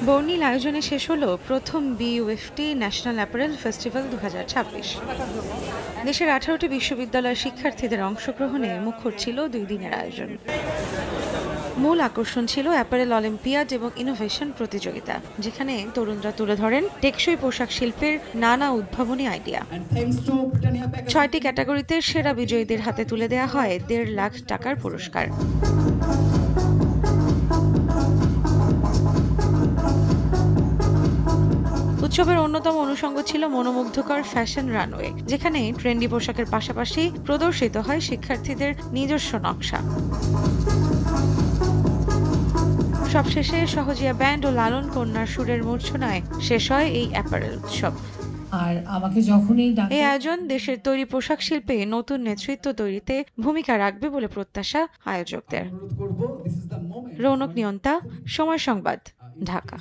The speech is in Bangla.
বর্ণিল আয়োজনে শেষ হলো প্রথম বিইউএফটি ন্যাশনাল অ্যাপারেল ফেস্টিভ্যাল ২০২৬। দেশের ১৮টি বিশ্ববিদ্যালয়ের শিক্ষার্থীদের অংশগ্রহণে মুখর ছিল ২ দিনের আয়োজন। মূল আকর্ষণ ছিল অ্যাপারেল অলিম্পিয়াড এবং ইনোভেশন প্রতিযোগিতা, যেখানে তরুণরা তুলে ধরেন টেকসই পোশাক শিল্পের নানা উদ্ভাবনী আইডিয়া। ৬টি ক্যাটাগরিতে সেরা বিজয়ীদের হাতে তুলে দেওয়া হয় ১.৫ লাখ টাকার পুরস্কার। উৎসবের অন্যতম অনুষঙ্গ ছিল মনোমুগ্ধকর ফ্যাশন রানওয়ে, যেখানে ট্রেন্ডি পোশাকের পাশাপাশি প্রদর্শিত হয় শিক্ষার্থীদের নিজস্ব নকশা। সবশেষে সহজিয়া ব্যান্ড ও লালন কন্যার সুরের মূর্ছনায় শেষ হয় এই অ্যাপারেল উৎসব। আর আমাকে যখনই এই ডাকে আয়োজন দেশের তৈরি পোশাক শিল্পে নতুন নেতৃত্ব তৈরিতে ভূমিকা রাখবে বলে প্রত্যাশা আয়োজকদের। রৌনক নিয়ন্তা, সময় সংবাদ, ঢাকা।